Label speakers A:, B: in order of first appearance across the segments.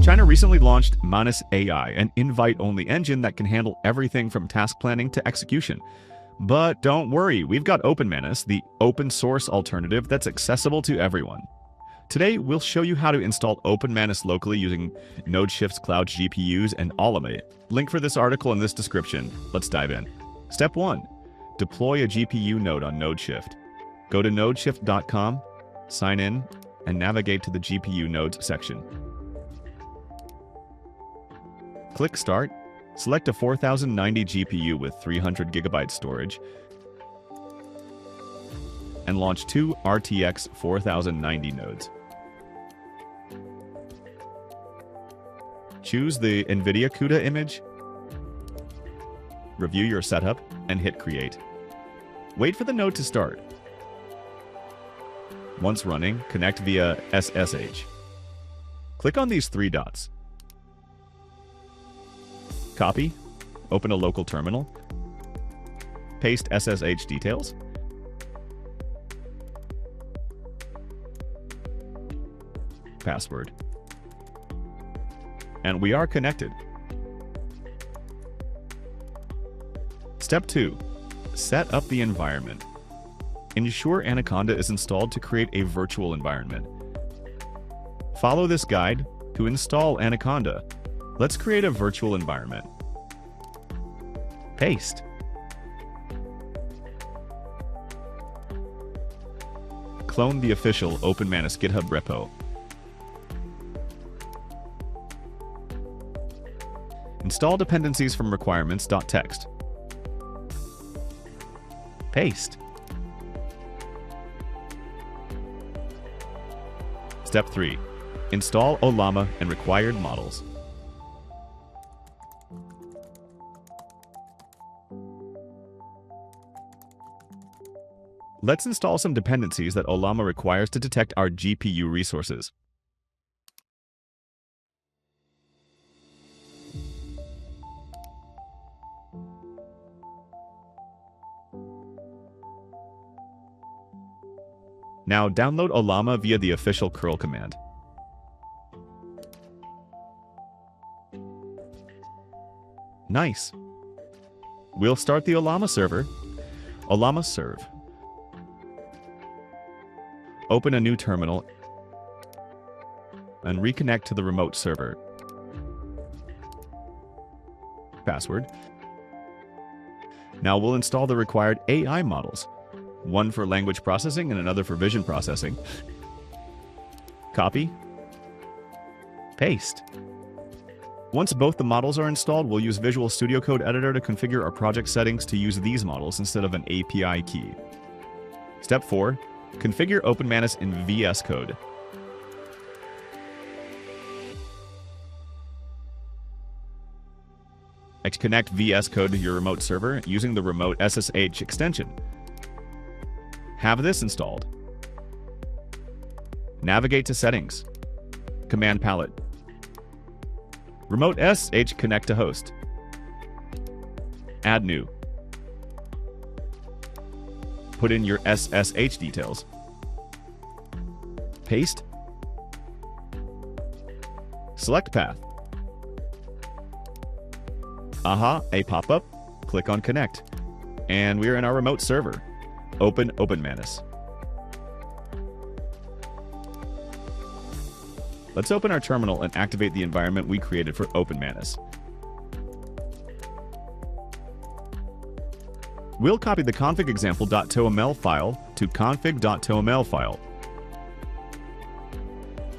A: China recently launched Manus AI, an invite-only engine that can handle everything from task planning to execution. But don't worry, we've got OpenManus, the open-source alternative that's accessible to everyone. Today, we'll show you how to install OpenManus locally using NodeShift's cloud GPUs and Ollama. Link for this article in this description. Let's dive in. Step 1. Deploy a GPU node on NodeShift. Go to nodeshift.com, sign in, and navigate to the GPU nodes section. Click Start, select a 4090 GPU with 300 GB storage, and launch two RTX 4090 nodes. Choose the NVIDIA CUDA image, review your setup, and hit Create. Wait for the node to start. Once running, connect via SSH. Click on these three dots. Copy, open a local terminal, paste SSH details, password, and we are connected. Step 2. Set up the environment. Ensure Anaconda is installed to create a virtual environment. Follow this guide to install Anaconda. Let's create a virtual environment. Paste. Clone the official OpenManus GitHub repo. Install dependencies from requirements.txt. Paste. Step 3. Install Ollama and required models. Let's install some dependencies that Ollama requires to detect our GPU resources. Now download Ollama via the official curl command. Nice. We'll start the Ollama server. Ollama serve. Open a new terminal and reconnect to the remote server. Password. Now we'll install the required AI models, one for language processing and another for vision processing. Copy. Paste. Once both the models are installed, we'll use Visual Studio Code Editor to configure our project settings to use these models instead of an API key. Step 4. Configure OpenManus in VS Code. Connect VS Code to your remote server using the remote SSH extension. Have this installed. Navigate to Settings. Command Palette. Remote SH connect to host. Add new. Put in your SSH details. Paste. Select path. A pop-up. Click on Connect. And we're in our remote server. Open OpenManus. Let's open our terminal and activate the environment we created for OpenManus. We'll copy the config example.toml file to config.toml file.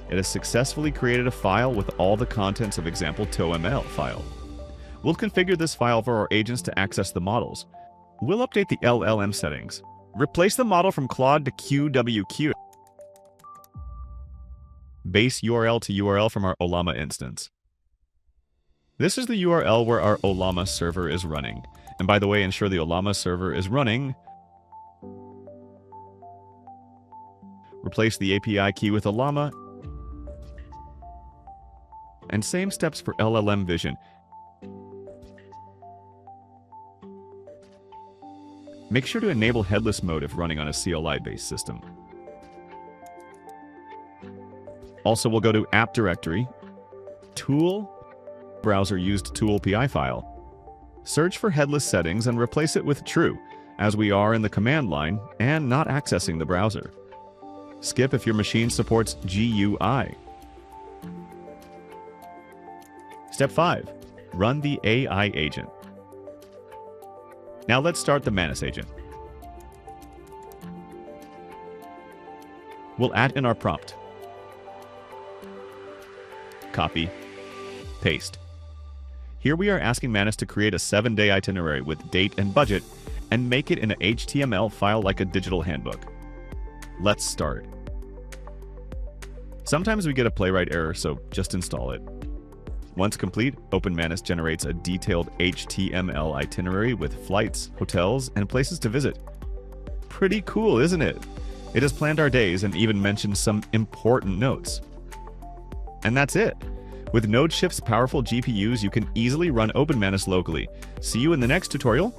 A: It has successfully created a file with all the contents of example.toml file. We'll configure this file for our agents to access the models. We'll update the LLM settings. Replace the model from Claude to QWQ. Base URL to URL from our Ollama instance. This is the URL where our Ollama server is running. And by the way, ensure the Ollama server is running. Replace the API key with Ollama. And same steps for LLM Vision. Make sure to enable headless mode if running on a CLI-based system. Also, we'll go to App Directory, tool browser used tool PI file. Search for headless settings and replace it with true, as we are in the command line and not accessing the browser. Skip if your machine supports GUI. Step 5. Run the AI agent. Now let's start the Manus agent. We'll add in our prompt. Copy. Paste. Here we are asking Manus to create a 7-day itinerary with date and budget and make it in an HTML file like a digital handbook. Let's start. Sometimes we get a playwright error, so just install it. Once complete, OpenManus generates a detailed HTML itinerary with flights, hotels, and places to visit. Pretty cool, isn't it? It has planned our days and even mentioned some important notes. And that's it. With NodeShift's powerful GPUs, you can easily run OpenManus locally. See you in the next tutorial.